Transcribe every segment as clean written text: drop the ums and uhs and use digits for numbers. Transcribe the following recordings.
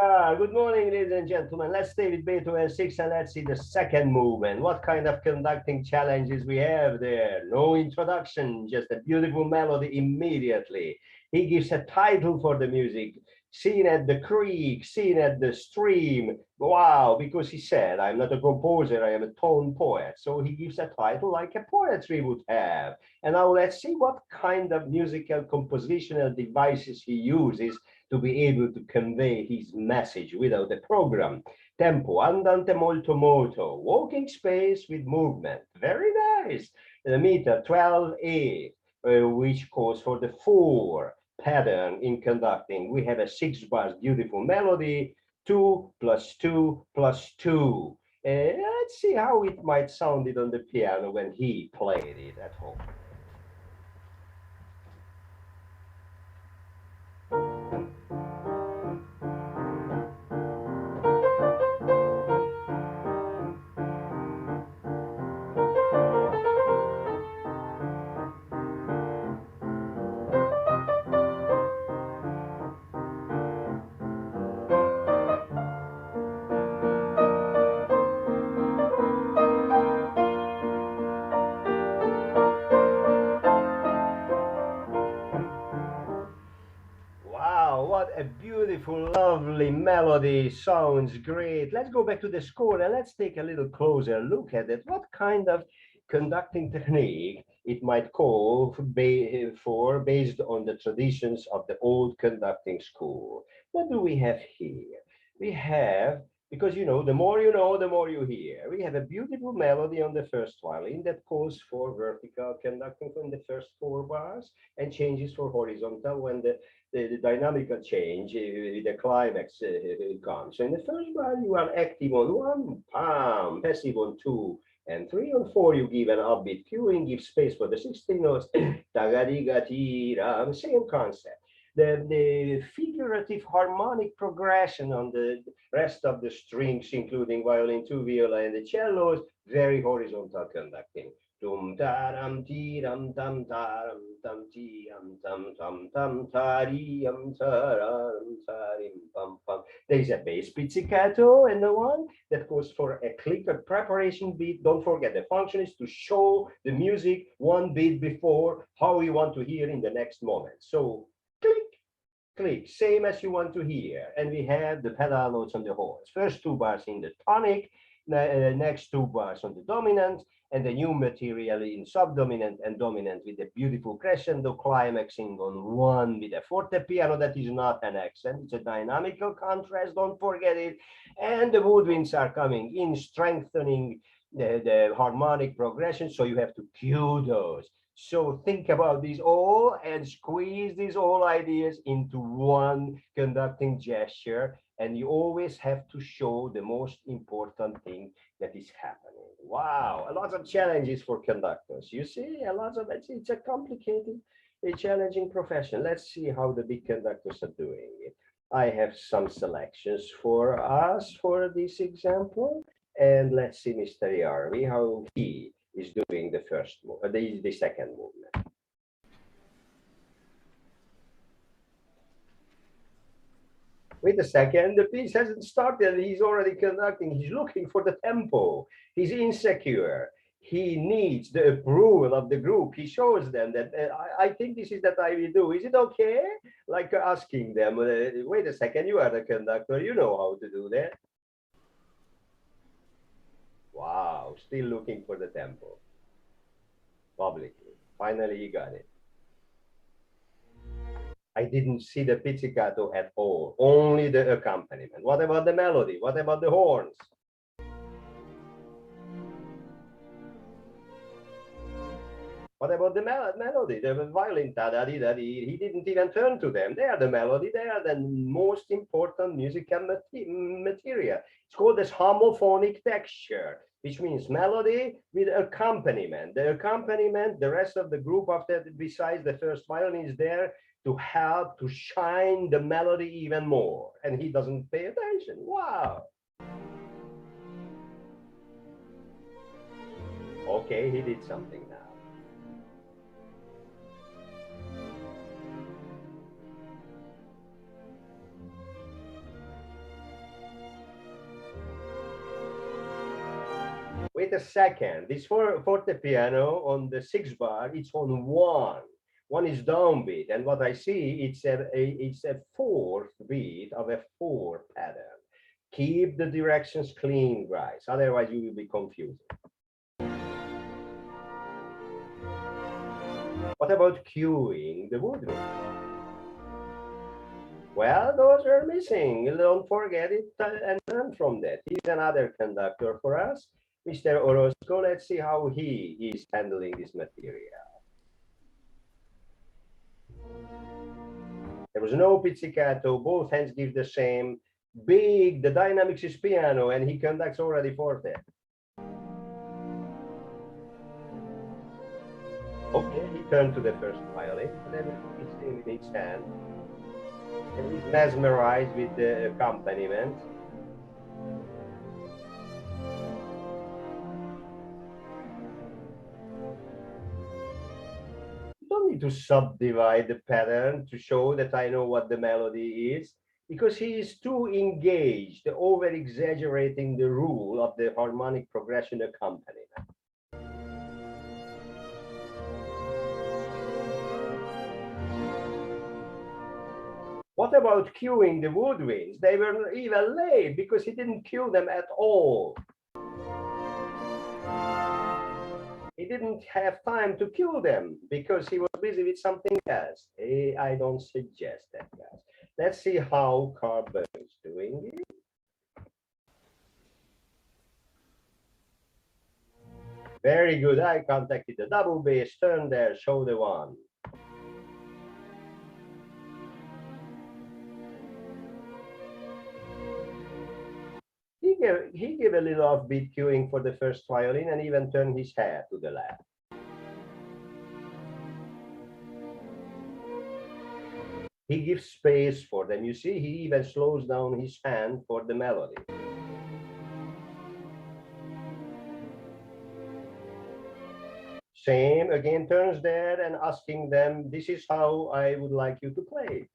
Good morning, ladies and gentlemen. Let's stay with Beethoven 6 and let's see the second movement. What kind of conducting challenges we have there? No introduction, just a beautiful melody immediately. He gives a title for the music, seen at the creek, seen at the stream. Wow, because he said, I'm not a composer, I am a tone poet. So he gives a title like a poetry would have. And now let's see what kind of musical compositional devices he uses to be able to convey his message without a program. Tempo, andante molto moto, walking space with movement. Very nice. The meter 12A, which calls for the 4 pattern in conducting. We have a 6 bars beautiful melody, 2 plus 2 plus 2. Let's see how it might sound it on the piano when he played it at home. Wow, what a beautiful, lovely melody. Sounds great. Let's go back to the score and let's take a little closer look at it. What kind of conducting technique it might call for based on the traditions of the old conducting school? What do we have here? We have, because the more you know, the more you hear. We have a beautiful melody on the first violin that calls for vertical conducting in the first 4 bars and changes for horizontal when the dynamical change, the climax comes. So in the first bar, you are active on 1, palm, passive on 2, and 3 on 4, you give an upbeat cueing, give space for the 16 notes, same concept. The figurative harmonic progression on the rest of the strings, including violin, 2, viola, and the cellos, very horizontal conducting. Dum taram tiram tam taram tam tiam tam tam tam tariam taram tarim pam pam. There's a bass pizzicato and the one that goes for a click, a preparation beat. Don't forget the function is to show the music one beat before how you want to hear in the next moment. So click, click, same as you want to hear. And we have the pedal notes on the horns. First 2 bars in the tonic, next 2 bars on the dominant, and the new material in subdominant and dominant with a beautiful crescendo climaxing on 1 with a forte piano that is not an accent. It's a dynamical contrast, don't forget it. And the woodwinds are coming in, strengthening the harmonic progression, so you have to cue those. So think about these all and squeeze these all ideas into one conducting gesture. And you always have to show the most important thing that is happening. Wow, a lot of challenges for conductors. You see, a lot of it's a complicated, a challenging profession. Let's see how the big conductors are doing it. I have some selections for us for this example. And let's see Mr. Jarvi, how he is doing the second movement. Wait a second, the piece hasn't started. He's already conducting. He's looking for the tempo. He's insecure. He needs the approval of the group. He shows them that I think this is that I will do. Is it okay? Like asking them, wait a second, you are the conductor. You know how to do that. Wow, still looking for the tempo publicly. Finally, he got it. I didn't see the pizzicato at all, only the accompaniment. What about the melody? What about the horns? What about the melody? The violin, da da da dee. He didn't even turn to them. They are the melody. They are the most important musical material. It's called this homophonic texture, which means melody with accompaniment. The accompaniment, the rest of the group after, besides the first violin, is there to help to shine the melody even more. And he doesn't pay attention. Wow. Okay, he did something now. Wait a second. This forte piano on the 6 bar, it's on one. One is downbeat, and what I see, it's a fourth beat of a 4 pattern. Keep the directions clean, guys. Otherwise, you will be confused. What about cueing the woodwind? Well, those are missing. Don't forget it and learn from that. He's another conductor for us, Mr. Orozco. Let's see how he is handling this material. There was no pizzicato. Both hands give the same. Big, the dynamics is piano, and he conducts already forte. Okay, he turned to the first violin, and everything is still in his hand. And he's mesmerized with the accompaniment. You don't need to subdivide the pattern to show that I know what the melody is, because he is too engaged, over exaggerating the rule of the harmonic progression accompaniment. What about cueing the woodwinds? They were even late because he didn't cue them at all. He didn't have time to cue them because he was busy with something else. Hey, I don't suggest that, guys. Let's see how Carbone is doing it. Very good. I contacted the double bass, turn there, show the one. He gave a little offbeat cueing for the first violin and even turned his head to the left. He gives space for them. You see, he even slows down his hand for the melody. Same, again, turns there and asking them, this is how I would like you to play.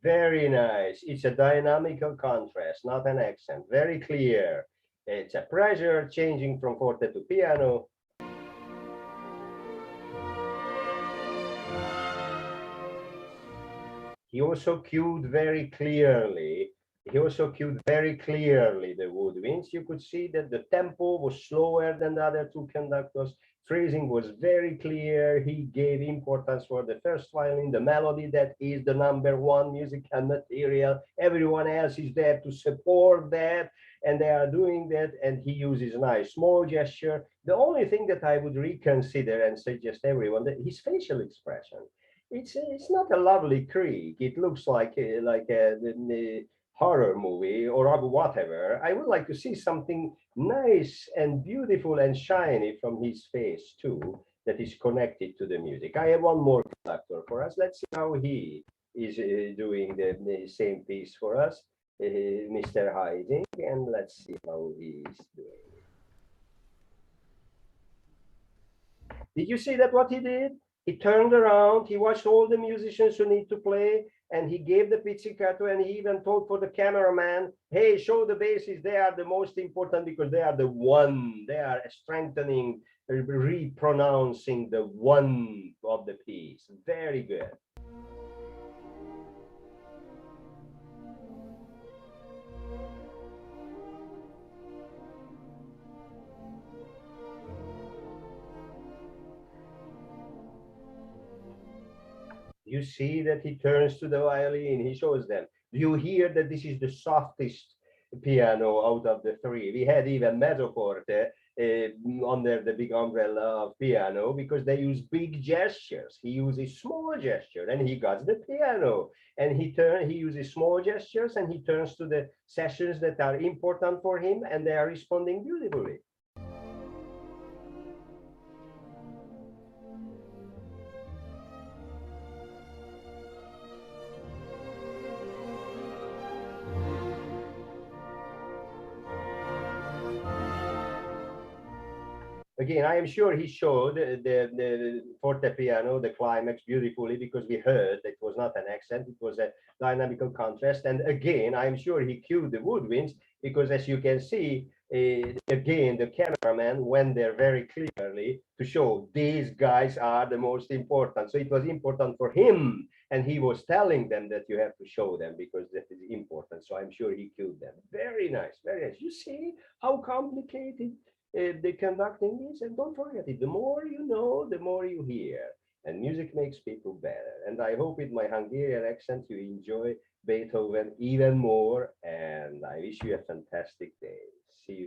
Very nice. It's a dynamical contrast, not an accent. Very clear. It's a pressure changing from forte to piano. He also cued very clearly. He also cued very clearly the woodwinds. You could see that the tempo was slower than the other two conductors. Phrasing was very clear. He gave importance for the first violin, the melody that is the #1 musical material. Everyone else is there to support that, and they are doing that, and he uses nice small gesture. The only thing that I would reconsider and suggest everyone that his facial expression. It's not a lovely creak. It looks like a horror movie or whatever. I would like to see something nice and beautiful and shiny from his face too, that is connected to the music. I have one more conductor for us. Let's see how he is doing the same piece for us, Mr. Haitink, and let's see how he is doing. Did you see that what he did? He turned around, he watched all the musicians who need to play, and he gave the pizzicato, and he even told for the cameraman, hey, show the basses, they are the most important because they are the one, they are strengthening, repronouncing the one of the piece. Very good. You see that he turns to the violin, he shows them. You hear that this is the softest piano out of the three. We had even mezzoforte under the big umbrella of piano because they use big gestures. He uses small gesture and he got the piano. And he uses small gestures and he turns to the sessions that are important for him and they are responding beautifully. again, I am sure he showed the fortepiano, the climax beautifully, because we heard it was not an accent, it was a dynamical contrast. And again, I'm sure he cued the woodwinds because, as you can see, again, the cameraman went there very clearly to show these guys are the most important. So it was important for him, and he was telling them that you have to show them because that is important. So I'm sure he cued them. Very nice, very nice. You see how complicated the conducting is, and don't forget it. The more you know, the more you hear. And music makes people better. And I hope with my Hungarian accent you enjoy Beethoven even more. And I wish you a fantastic day. See you